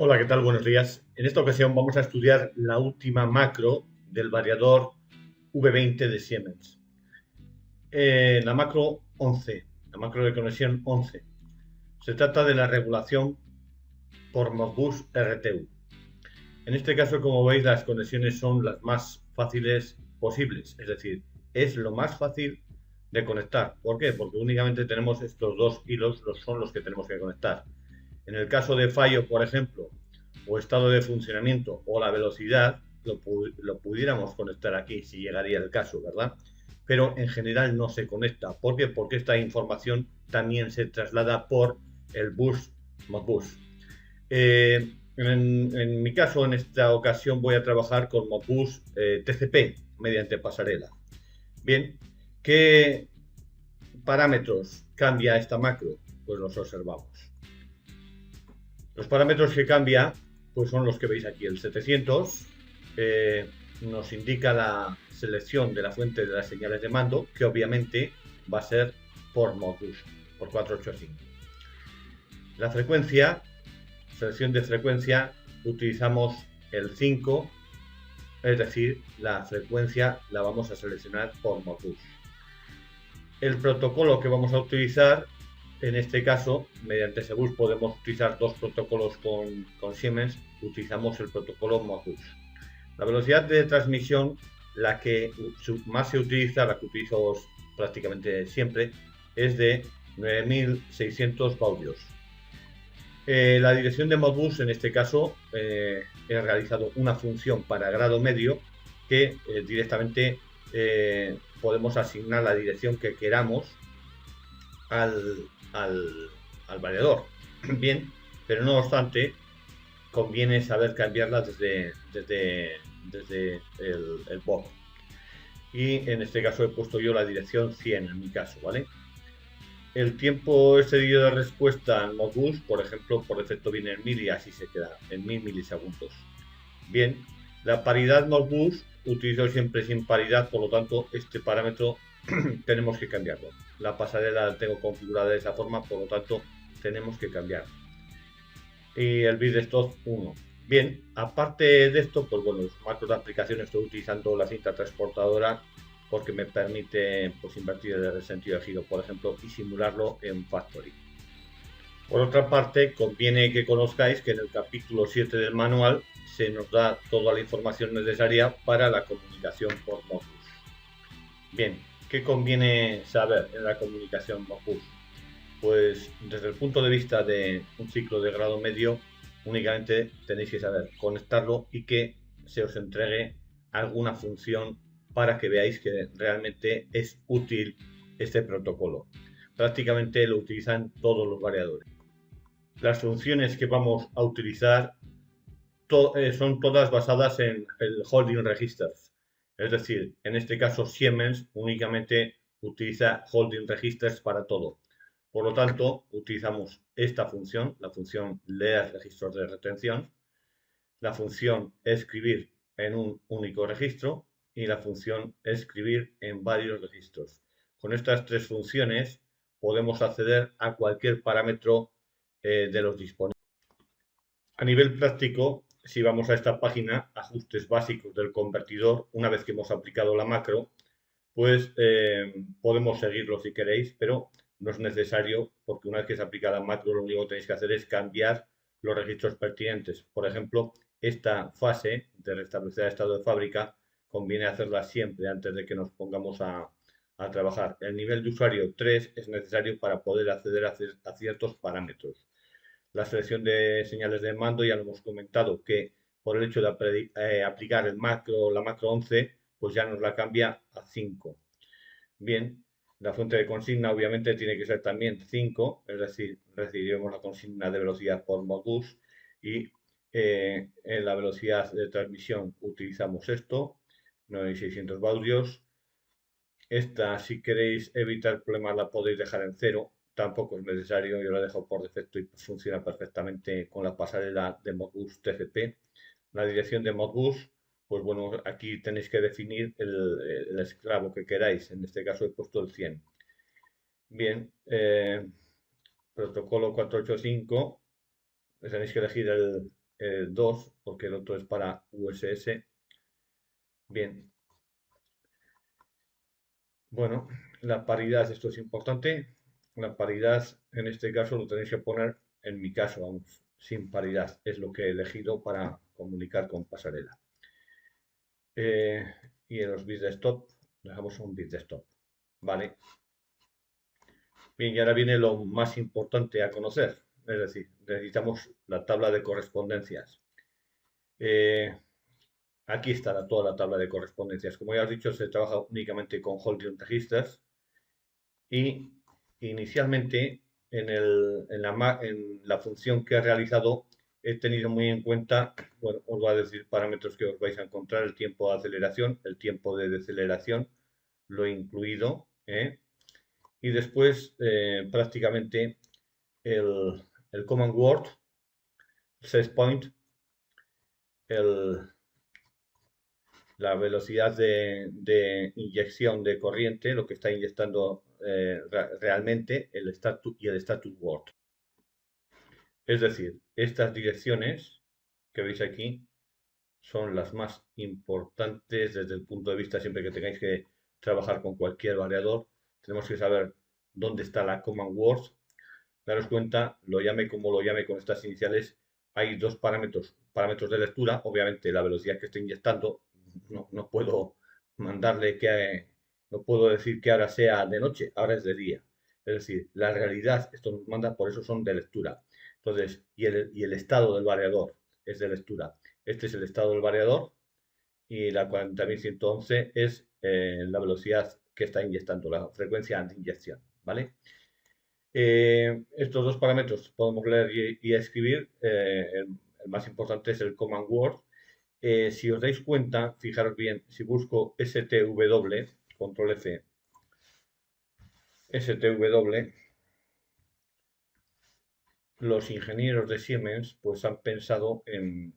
Hola, ¿qué tal? Buenos días. En esta ocasión vamos a estudiar la última macro del variador V20 de Siemens. La macro 11, la macro de conexión 11. Se trata de la regulación por Modbus RTU. En este caso, como veis, las conexiones son las más fáciles posibles, es decir, es lo más fácil de conectar. ¿Por qué? Porque únicamente tenemos estos dos hilos, son los que tenemos que conectar. En el caso de fallo, por ejemplo, o estado de funcionamiento o la velocidad, lo pudiéramos conectar aquí si llegaría el caso, ¿verdad? Pero en general no se conecta. ¿Por qué? Porque esta información también se traslada por el bus Modbus. En mi caso, en esta ocasión voy a trabajar con Modbus TCP mediante pasarela. Bien, ¿qué parámetros cambia esta macro? Pues los observamos. Los parámetros que cambia pues son los que veis aquí. El 700 nos indica la selección de la fuente de las señales de mando, que obviamente va a ser por Modbus, por 485. La frecuencia, selección de frecuencia, utilizamos el 5, es decir, la frecuencia la vamos a seleccionar por Modbus. El protocolo que vamos a utilizar, en este caso, mediante Sebus podemos utilizar dos protocolos con Siemens, utilizamos el protocolo Modbus. La velocidad de transmisión, la que más se utiliza, la que utilizo prácticamente siempre, es de 9600 baudios. La dirección de Modbus, en este caso, he realizado una función para grado medio que directamente podemos asignar la dirección que queramos al, al, al variador. Bien, pero no obstante, conviene saber cambiarla desde el POP. Y en este caso he puesto yo la dirección 100 en mi caso, ¿vale? El tiempo excedido de respuesta en Modbus, por ejemplo, por defecto viene en 1000 y así se queda, en 1000 milisegundos. Bien, la paridad Modbus utilizo siempre sin paridad, por lo tanto, este parámetro tenemos que cambiarlo. La pasarela la tengo configurada de esa forma, por lo tanto, tenemos que cambiarlo. Y el bitstop 1. Bien, aparte de esto, pues bueno, los macros de aplicación estoy utilizando la cinta transportadora porque me permite pues, invertir el sentido de giro, por ejemplo, y simularlo en Factory. Por otra parte, conviene que conozcáis que en el capítulo 7 del manual se nos da toda la información necesaria para la comunicación por Modbus. Bien, ¿qué conviene saber en la comunicación Modbus? Pues desde el punto de vista de un ciclo de grado medio, únicamente tenéis que saber conectarlo y que se os entregue alguna función para que veáis que realmente es útil este protocolo. Prácticamente lo utilizan todos los variadores. Las funciones que vamos a utilizar son todas basadas en el holding registers. Es decir, en este caso Siemens únicamente utiliza holding registers para todo. Por lo tanto, utilizamos esta función, la función leer registros de retención, la función escribir en un único registro y la función escribir en varios registros. Con estas tres funciones podemos acceder a cualquier parámetro de los disponibles. A nivel práctico, si vamos a esta página, ajustes básicos del convertidor, una vez que hemos aplicado la macro, pues podemos seguirlo si queréis, pero no es necesario porque una vez que se aplica la macro, lo único que tenéis que hacer es cambiar los registros pertinentes. Por ejemplo, esta fase de restablecer el estado de fábrica conviene hacerla siempre antes de que nos pongamos a trabajar. El nivel de usuario 3 es necesario para poder acceder a ciertos parámetros. La selección de señales de mando, ya lo hemos comentado, que por el hecho de aplicar la macro 11, pues ya nos la cambia a 5. Bien, la fuente de consigna obviamente tiene que ser también 5, es decir, recibiremos la consigna de velocidad por Modbus y en la velocidad de transmisión utilizamos esto, 9600 baudios. Esta, si queréis evitar problemas, la podéis dejar en 0. Tampoco es necesario, yo la dejo por defecto y funciona perfectamente con la pasarela de Modbus TCP. La dirección de Modbus, pues bueno, aquí tenéis que definir el esclavo que queráis. En este caso he puesto el 100. Bien, protocolo 485, tenéis que elegir el 2, porque el otro es para USS. Bien, bueno, la paridad, esto es importante. La paridad, en este caso, lo tenéis que poner, en mi caso, vamos, sin paridad. Es lo que he elegido para comunicar con pasarela. Eh, y en los bits de stop, dejamos un bit de stop. Vale. Bien, y ahora viene lo más importante a conocer. Es decir, necesitamos la tabla de correspondencias. Eh, Aquí está toda la tabla de correspondencias. Como ya has dicho, se trabaja únicamente con holding registers y inicialmente en la función que he realizado he tenido muy en cuenta, bueno, os voy a decir parámetros que os vais a encontrar, el tiempo de aceleración, el tiempo de deceleración, lo he incluido, y después prácticamente el, el command word, set point, el, la velocidad de inyección de corriente, lo que está inyectando realmente el status y el status word. Es decir, estas direcciones que veis aquí son las más importantes desde el punto de vista siempre que tengáis que trabajar con cualquier variador. Tenemos que saber dónde está la command word. Daros cuenta, lo llame como lo llame con estas iniciales, hay dos parámetros de lectura. Obviamente la velocidad que estoy inyectando, no puedo mandarle no puedo decir que ahora sea de noche, ahora es de día. Es decir, la realidad, esto nos manda, por eso son de lectura. Entonces, y el estado del variador es de lectura. Este es el estado del variador y la 40.111 es la velocidad que está inyectando, la frecuencia de inyección, ¿vale? Estos dos parámetros podemos leer y escribir. El más importante es el command word. Si os dais cuenta, fijaros bien, si busco STW, control F, STW, los ingenieros de Siemens pues han pensado en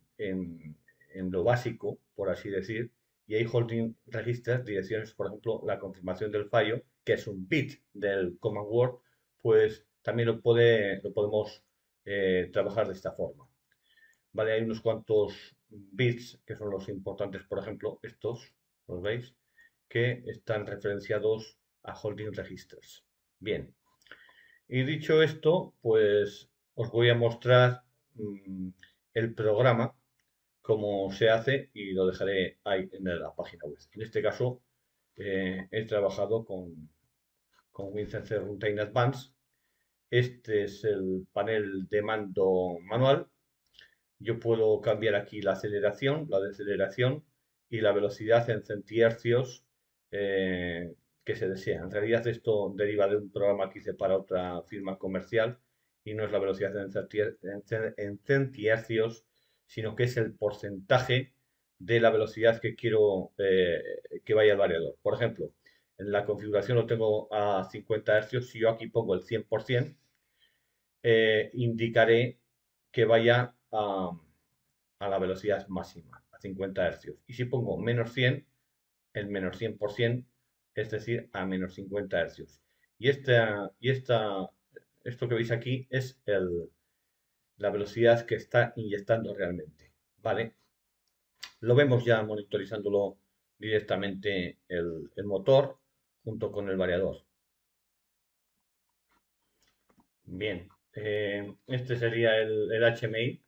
lo básico, por así decir, y hay holding registers, direcciones, por ejemplo, la confirmación del fallo, que es un bit del command word, pues también lo podemos trabajar de esta forma. Vale, hay unos cuantos bits que son los importantes, por ejemplo, estos, ¿los veis? Que están referenciados a holding registers. Bien, y dicho esto, pues os voy a mostrar el programa, cómo se hace y lo dejaré ahí en la página web. En este caso, he trabajado con WinCense Runtime Advanced. Este es el panel de mando manual. Yo puedo cambiar aquí la aceleración, la deceleración y la velocidad en centiercios eh, que se desea. En realidad esto deriva de un programa que hice para otra firma comercial y no es la velocidad en centiercios, sino que es el porcentaje de la velocidad que quiero que vaya al variador. Por ejemplo, en la configuración lo tengo a 50 Hz. Si yo aquí pongo el 100%, indicaré que vaya a la velocidad máxima, a 50 Hz. Y si pongo menos 100, el menos 100%, es decir, a menos 50 Hz. Esto que veis aquí es la velocidad que está inyectando realmente. ¿Vale? Lo vemos ya monitorizándolo directamente el motor junto con el variador. Bien, este sería el HMI.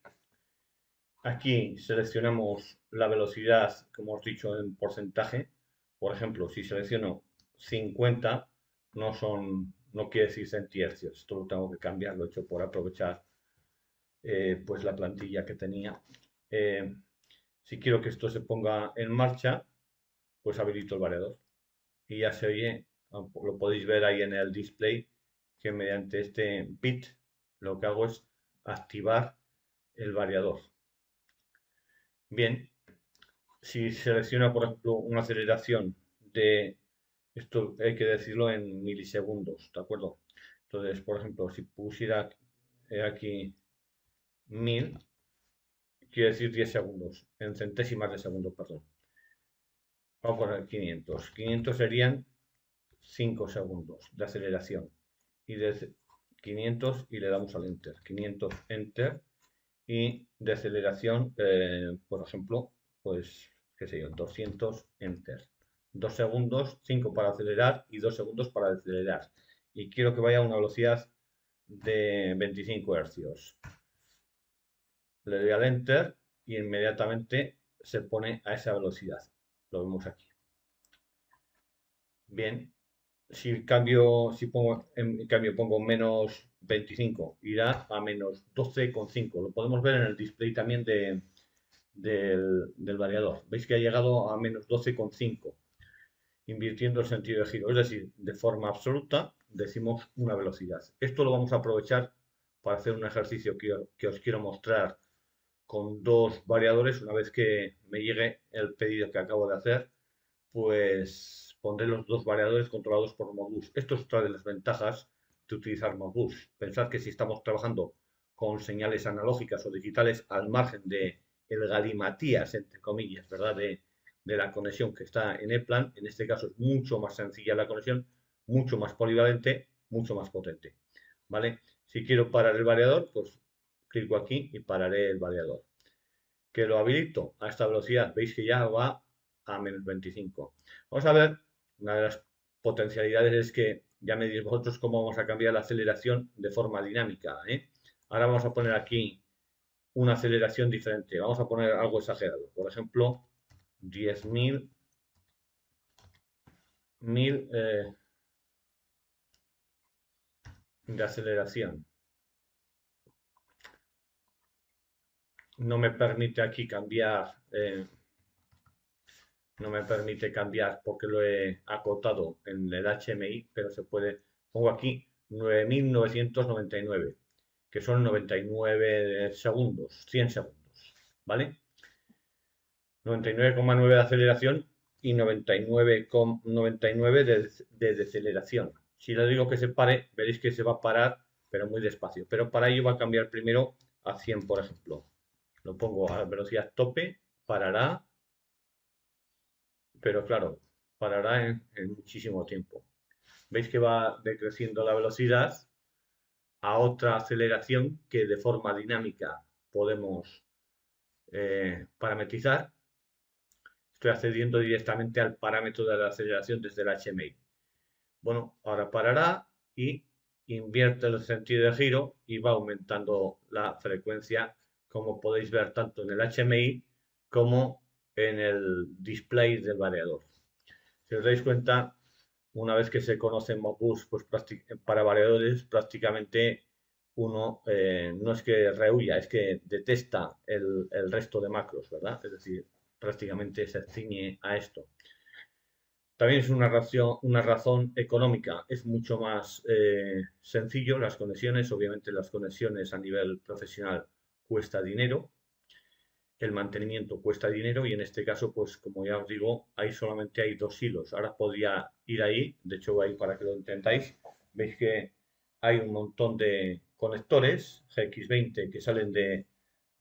Aquí seleccionamos la velocidad, como os he dicho, en porcentaje. Por ejemplo, si selecciono 50, no quiere decir centiercios. Esto lo tengo que cambiar, lo he hecho por aprovechar pues la plantilla que tenía. Si quiero que esto se ponga en marcha, pues habilito el variador. Y ya se oye, lo podéis ver ahí en el display, que mediante este bit lo que hago es activar el variador. Bien, si selecciona, por ejemplo, una aceleración de, esto hay que decirlo en milisegundos, ¿de acuerdo? Entonces, por ejemplo, si pusiera aquí 1000, quiere decir 10 segundos, en centésimas de segundo, perdón. Vamos a poner 500. 500 serían 5 segundos de aceleración. Y de 500 y le damos al Enter. 500 Enter. y de aceleración, por ejemplo, pues, qué sé yo, 200 enter. 2 segundos, 5 para acelerar y 2 segundos para decelerar. Y quiero que vaya a una velocidad de 25 hercios. Le doy al enter y inmediatamente se pone a esa velocidad. Lo vemos aquí. Bien, si en cambio pongo menos 25, irá a menos 12,5. Lo podemos ver en el display también del variador. Veis que ha llegado a menos 12,5, invirtiendo el sentido de giro. Es decir, de forma absoluta decimos una velocidad. Esto lo vamos a aprovechar para hacer un ejercicio que os quiero mostrar con dos variadores. Una vez que me llegue el pedido que acabo de hacer, pues pondré los dos variadores controlados por Modbus. Esto es otra de las ventajas de utilizar Modbus. Pensad que si estamos trabajando con señales analógicas o digitales al margen de el galimatías, entre comillas, ¿verdad? De la conexión que está en el plan, en este caso es mucho más sencilla la conexión, mucho más polivalente, mucho más potente, ¿vale? Si quiero parar el variador, pues clico aquí y pararé el variador. Que lo habilito a esta velocidad, veis que ya va a menos 25. Vamos a ver, una de las potencialidades es que ya me diréis vosotros cómo vamos a cambiar la aceleración de forma dinámica, ¿eh? Ahora vamos a poner aquí una aceleración diferente. Vamos a poner algo exagerado. Por ejemplo, 10.000 de aceleración. No me permite aquí cambiar, no me permite cambiar porque lo he acotado en el HMI, pero se puede, pongo aquí 9.999, que son 99 segundos, 100 segundos, ¿vale? 99,9 de aceleración y 99,99 de deceleración. Si le digo que se pare, veréis que se va a parar, pero muy despacio. Pero para ello va a cambiar primero a 100, por ejemplo. Lo pongo a velocidad tope, parará, pero claro, parará en muchísimo tiempo. Veis que va decreciendo la velocidad a otra aceleración que de forma dinámica podemos parametrizar. Estoy accediendo directamente al parámetro de la aceleración desde el HMI. Bueno, ahora parará y invierte el sentido de giro y va aumentando la frecuencia, como podéis ver tanto en el HMI como en el display del variador. Si os dais cuenta, una vez que se conoce Modbus, pues para variadores prácticamente uno no es que rehuya, es que detesta el resto de macros, ¿verdad? Es decir, prácticamente se ciñe a esto. También es una razón económica, es mucho más sencillo las conexiones, obviamente las conexiones a nivel profesional cuesta dinero, el mantenimiento cuesta dinero y en este caso, pues como ya os digo, solamente hay dos hilos. Ahora podría ir ahí, de hecho voy ahí para que lo entendáis, veis que hay un montón de conectores GX20 que salen de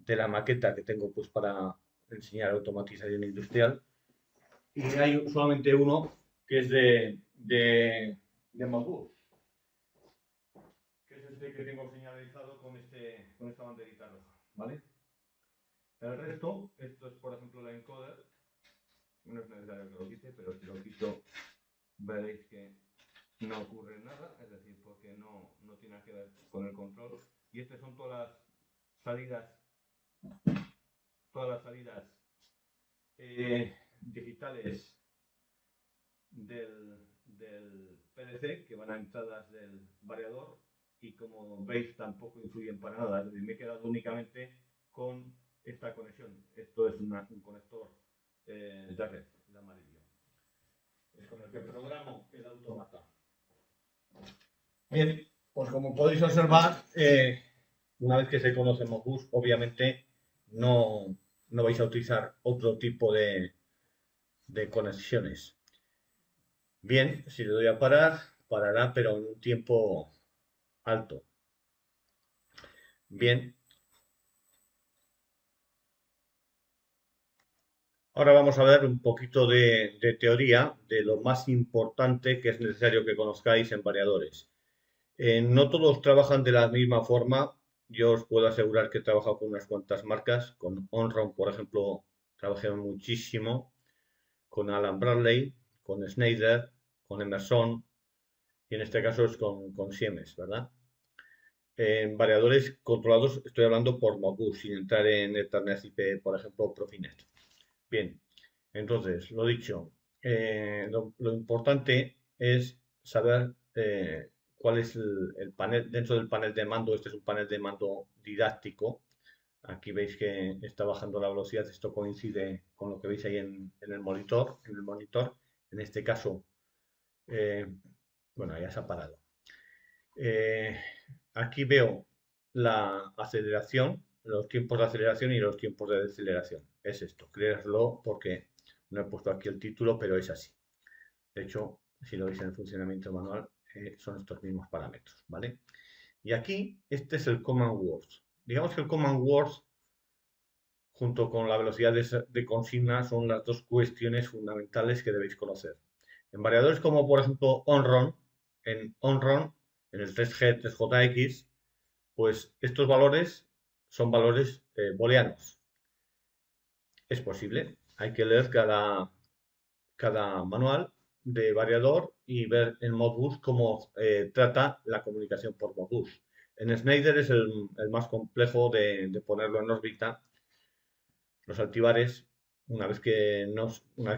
la maqueta que tengo pues para enseñar automatización industrial y hay solamente uno que es de Modbus, que es este que tengo señalizado con esta banderita roja, ¿vale? El resto, esto es por ejemplo la encoder, no es necesario que lo quite, pero si lo quito veréis que no ocurre nada, es decir, porque no tiene que ver con el control. Y estas son salidas, todas las salidas digitales del PLC que van a entradas del variador y como veis tampoco influyen para nada, es decir, me he quedado únicamente con esta conexión. Esto es un conector de red, el amarillo. Es con el que programo el automata. Bien, pues como podéis observar, una vez que se conoce Modbus, obviamente no vais a utilizar otro tipo de conexiones. Bien, si le doy a parar, parará, pero en un tiempo alto. Bien. Ahora vamos a ver un poquito de teoría de lo más importante que es necesario que conozcáis en variadores. No todos trabajan de la misma forma yo os puedo asegurar que he trabajado con unas cuantas marcas. Con Onron, por ejemplo, trabajé muchísimo. Con Alan Bradley, con Schneider, con Emerson, y en este caso es con Siemens, ¿verdad? En variadores controlados estoy hablando por Modbus, sin entrar en Ethernet IP, por ejemplo, Profinet. Bien, entonces, lo dicho, lo importante es saber cuál es el panel, dentro del panel de mando. Este es un panel de mando didáctico. Aquí veis que está bajando la velocidad, esto coincide con lo que veis ahí en el monitor, en este caso, eh, bueno, ya se ha parado. Eh, Aquí veo la aceleración, los tiempos de aceleración y los tiempos de deceleración. Es esto, créaslo porque no he puesto aquí el título, pero es así. De hecho, si lo veis en el funcionamiento manual, son estos mismos parámetros, ¿vale? Y aquí, este es el Command Words. Digamos que el Command Words, junto con la velocidad de consigna, son las dos cuestiones fundamentales que debéis conocer. En variadores como, por ejemplo, OnRun, en el 3G, 3JX, pues estos valores son valores booleanos. Es posible, hay que leer cada manual de variador y ver en Modbus cómo trata la comunicación por Modbus. En Schneider es el más complejo de ponerlo en órbita. Los altibares, una vez que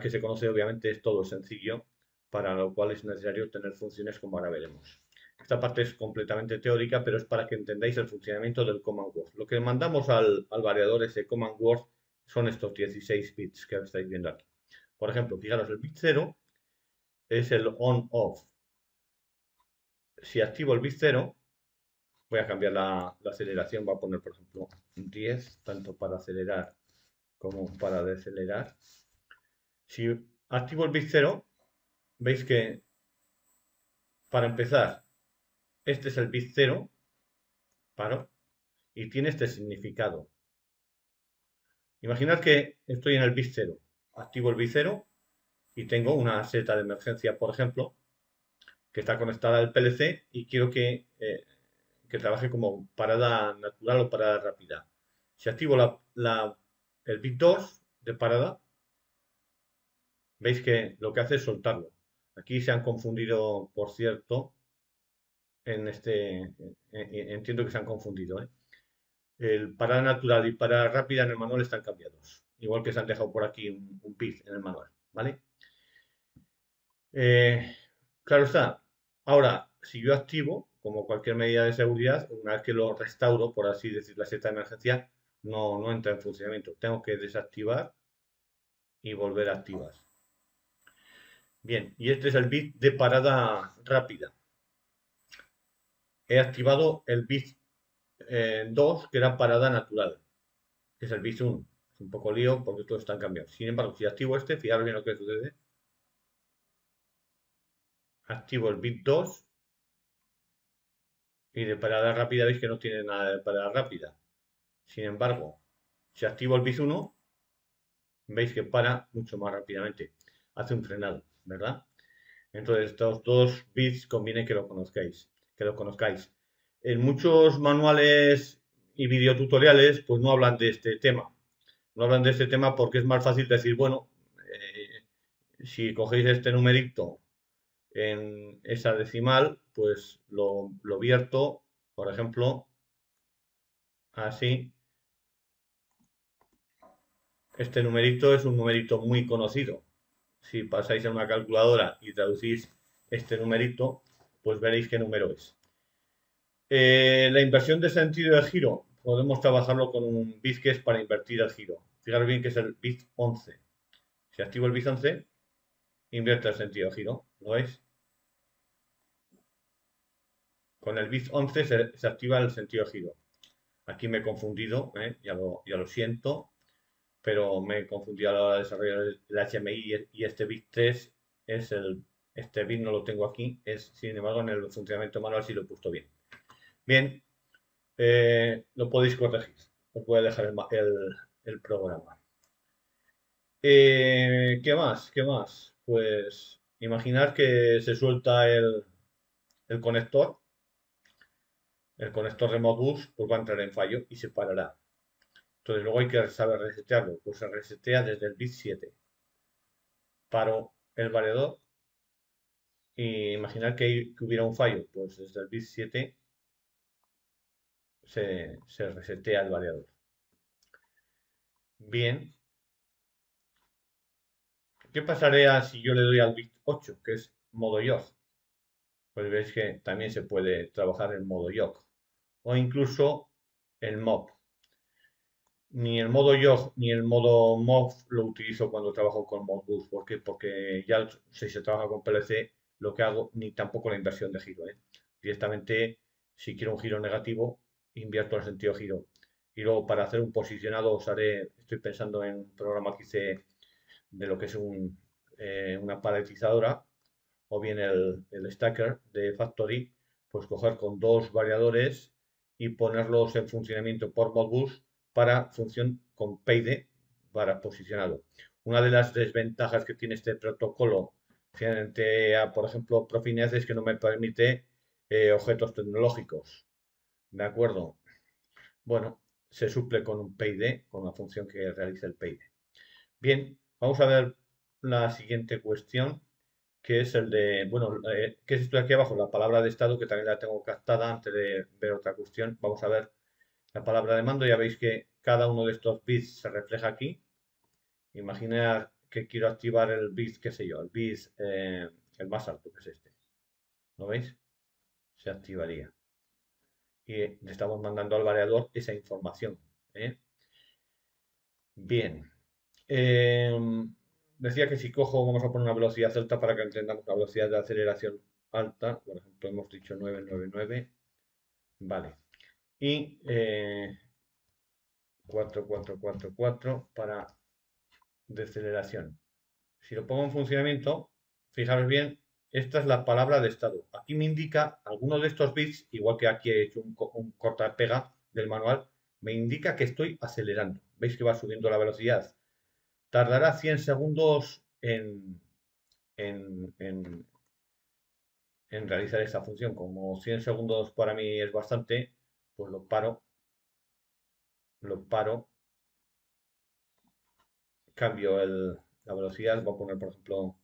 se conoce, obviamente es todo sencillo, para lo cual es necesario tener funciones como ahora veremos. Esta parte es completamente teórica, pero es para que entendáis el funcionamiento del Command Word. Lo que mandamos al variador ese Command Word son estos 16 bits que estáis viendo aquí. Por ejemplo, fijaros, el bit 0 es el on-off. Si activo el bit 0, voy a cambiar la aceleración, voy a poner, por ejemplo, 10, tanto para acelerar como para decelerar. Si activo el bit 0, veis que para empezar, este es el bit 0, paro, y tiene este significado. Imaginad que estoy en el bit 0, activo el bit 0 y tengo una seta de emergencia, por ejemplo, que está conectada al PLC y quiero que trabaje como parada natural o parada rápida. Si activo el bit 2 de parada, veis que lo que hace es soltarlo. Aquí se han confundido, por cierto, entiendo que se han confundido, ¿eh? El parada natural y parada rápida en el manual están cambiados. Igual que se han dejado por aquí un bit en el manual, ¿vale? Eh, claro está. Ahora, si yo activo, como cualquier medida de seguridad, una vez que lo restauro, por así decir, la seta de emergencia, no entra en funcionamiento. Tengo que desactivar y volver a activar. Bien, y este es el bit de parada rápida. He activado el bit 2, que era parada natural, que es el bit 1. Es un poco lío porque todos están cambiados. Sin embargo, si activo este, fijaros bien lo que sucede. Activo el bit 2 y de parada rápida veis que no tiene nada de parada rápida. Sin embargo, si activo el bit 1, veis que para mucho más rápidamente. Hace un frenado, ¿verdad? Entonces, estos dos bits conviene que lo conozcáis. En muchos manuales y videotutoriales, pues no hablan de este tema. No hablan de este tema porque es más fácil decir, bueno, si cogéis este numerito en esa decimal, pues lo vierto, por ejemplo, así. Este numerito es un numerito muy conocido. Si pasáis a una calculadora y traducís este numerito, pues veréis qué número es. La inversión de sentido de giro, podemos trabajarlo con un bit que es para invertir el giro. Fijaros bien que es el bit 11. Si activo el bit 11, invierte el sentido de giro. ¿Lo veis? Con el bit 11 se activa el sentido de giro. Aquí me he confundido, ya lo siento, pero me he confundido a la hora de desarrollar el HMI y este bit 3 este bit no lo tengo aquí, sin embargo en el funcionamiento manual sí lo he puesto bien. Bien, lo podéis corregir, os voy a dejar el programa. ¿Qué más? ¿Qué más? Pues imaginar que se suelta el conector el conector de Modbus pues va a entrar en fallo y se parará. Entonces luego hay que saber resetearlo. Pues se resetea desde el bit 7. Paro el variador y imaginar que hubiera un fallo. Pues desde el bit 7 se resetea el variador. Bien. ¿Qué pasaría si yo le doy al bit 8, que es modo YOG? Pues veis que también se puede trabajar en modo YOG. O incluso el MOV. Ni el modo YOG ni el modo MOV lo utilizo cuando trabajo con Modbus. ¿Por qué? Porque ya si se trabaja con PLC, lo que hago, ni tampoco la inversión de giro. Directamente, si quiero un giro negativo, invierto el sentido giro. Y luego para hacer un posicionado estoy pensando en un programa que hice de lo que es una paletizadora o bien el stacker de Factory, pues coger con dos variadores y ponerlos en funcionamiento por Modbus para función con PID para posicionado. Una de las desventajas que tiene este protocolo frente a, por ejemplo, Profinet es que no me permite objetos tecnológicos. ¿De acuerdo? Bueno, se suple con un PID, con la función que realiza el PID. Bien, vamos a ver la siguiente cuestión, que es el de, bueno, ¿qué es esto de aquí abajo? La palabra de estado, que también la tengo captada antes de ver otra cuestión. Vamos a ver la palabra de mando. Ya veis que cada uno de estos bits se refleja aquí. Imaginar que quiero activar el bit, qué sé yo, el bit, el más alto, que es este. ¿Lo veis? Se activaría. Y le estamos mandando al variador esa información. ¿eh? Bien. Decía que si cojo, vamos a poner una velocidad alta para que entendamos la velocidad de aceleración alta. Por ejemplo, hemos dicho 999. Vale. Y 4444 para deceleración. Si lo pongo en funcionamiento, fijaros bien, esta es la palabra de estado. Aquí me indica alguno de estos bits, igual que aquí he hecho un corta-pega del manual, me indica que estoy acelerando. ¿Veis que va subiendo la velocidad? Tardará 100 segundos en, en- en realizar esta función. Como 100 segundos para mí es bastante, pues lo paro, cambio la velocidad, voy a poner, por ejemplo,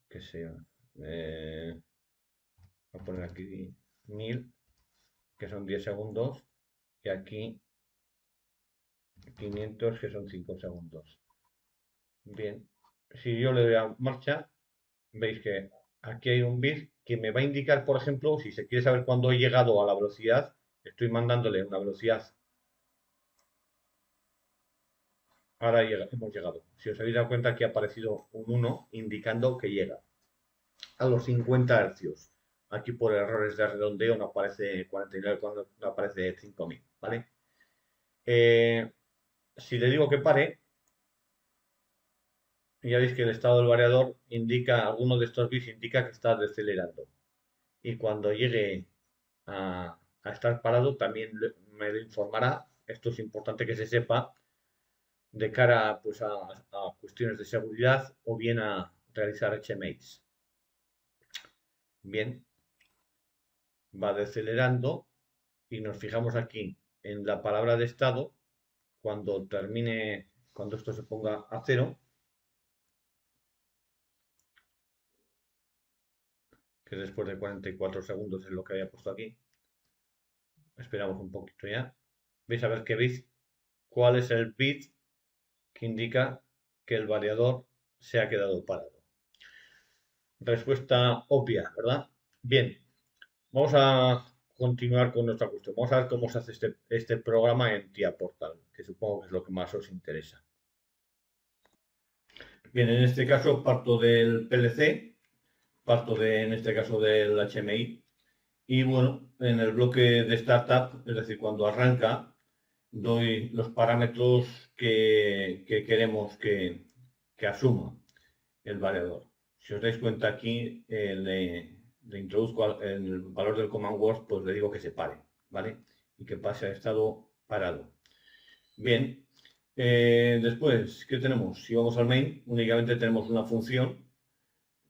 que sea, voy a poner aquí 1000, que son 10 segundos, y aquí 500, que son 5 segundos. Bien, si yo le doy a marcha, veis que aquí hay un bit que me va a indicar, por ejemplo, si se quiere saber cuándo he llegado a la velocidad, estoy mandándole una velocidad. Ahora hemos llegado. Si os habéis dado cuenta, aquí ha aparecido un 1 indicando que llega a los 50 hercios. Aquí por errores de redondeo no aparece 49, cuando no aparece 5000, ¿vale? Si le digo que pare, ya veis que el estado del variador indica, alguno de estos bits indica que está decelerando. Y cuando llegue a estar parado, también me lo informará. Esto es importante que se sepa de cara pues, a cuestiones de seguridad o bien a realizar HMAs. Bien, va decelerando y nos fijamos aquí en la palabra de estado cuando termine, cuando esto se ponga a cero, que después de 44 segundos es lo que había puesto aquí. Esperamos un poquito ya. Veis a ver que veis cuál es el bit que indica que el variador se ha quedado parado. Respuesta obvia, ¿verdad? Bien, vamos a continuar con nuestra cuestión. Vamos a ver cómo se hace este programa en TIA Portal, que supongo que es lo que más os interesa. Bien, en este caso parto del PLC, en este caso del HMI, y bueno, en el bloque de startup, es decir, cuando arranca, doy los parámetros que queremos que asuma el variador. Si os dais cuenta aquí, le introduzco el valor del command word, pues le digo que se pare, ¿vale? Y que pase a estado parado. Bien, después, ¿qué tenemos? Si vamos al main, únicamente tenemos una función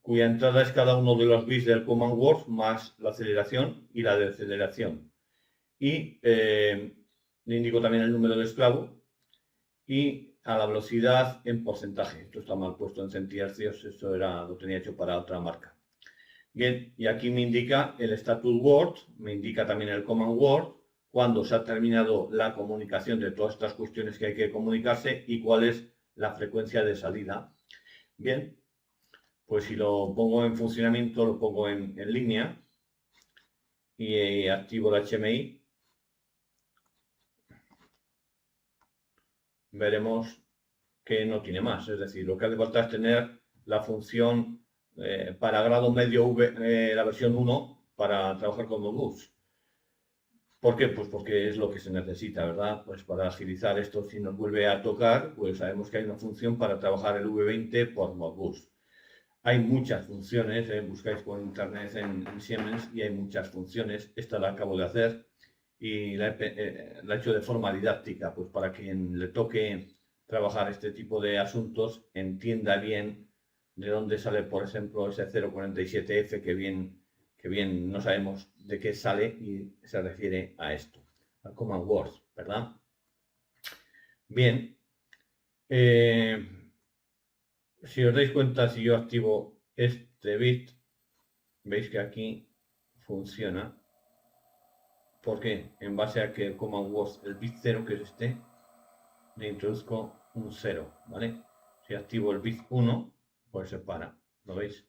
cuya entrada es cada uno de los bits del command word más la aceleración y la deceleración. y le indico también el número de esclavo y a la velocidad en porcentaje. Esto está mal puesto en centihercios, esto lo tenía hecho para otra marca. Bien, y aquí me indica el status word, me indica también el command word, cuando se ha terminado la comunicación de todas estas cuestiones que hay que comunicarse y cuál es la frecuencia de salida. Bien, pues si lo pongo en funcionamiento, lo pongo en línea y activo el HMI, veremos que no tiene más. Es decir, lo que hace falta es tener la función para grado medio V, la versión 1, para trabajar con Modbus. ¿Por qué? Pues porque es lo que se necesita, ¿verdad? Pues para agilizar esto, si nos vuelve a tocar, pues sabemos que hay una función para trabajar el V20 por Modbus. Hay muchas funciones, buscáis por internet en Siemens y hay muchas funciones. Esta la acabo de hacer y la he hecho de forma didáctica, pues para quien le toque trabajar este tipo de asuntos entienda bien de dónde sale, por ejemplo, ese 047F que bien no sabemos de qué sale y se refiere a esto, al command word, ¿verdad? Bien, si os dais cuenta, si yo activo este bit, veis que aquí funciona. ¿Por qué? En base a que el command word, el bit 0 que es este, le introduzco un 0, ¿vale? Si activo el bit 1, pues se para, ¿lo veis?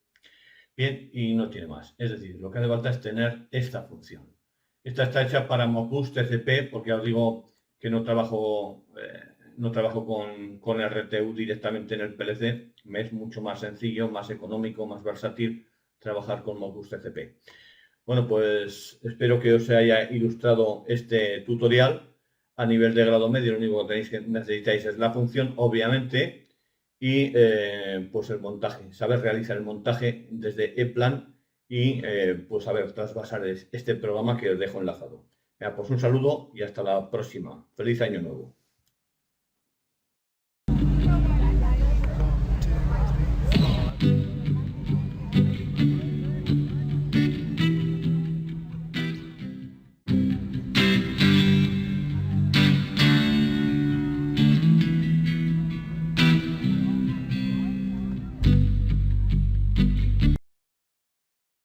Bien, y no tiene más. Es decir, lo que hace falta es tener esta función. Esta está hecha para Modbus TCP, porque os digo que no trabajo con RTU directamente en el PLC. Me es mucho más sencillo, más económico, más versátil trabajar con Modbus TCP. Bueno, pues espero que os haya ilustrado este tutorial. A nivel de grado medio, lo único que necesitáis es la función, obviamente, y pues el montaje, saber realizar el montaje desde ePlan y pues saber trasvasar este programa que os dejo enlazado. Pues un saludo y hasta la próxima. Feliz año nuevo.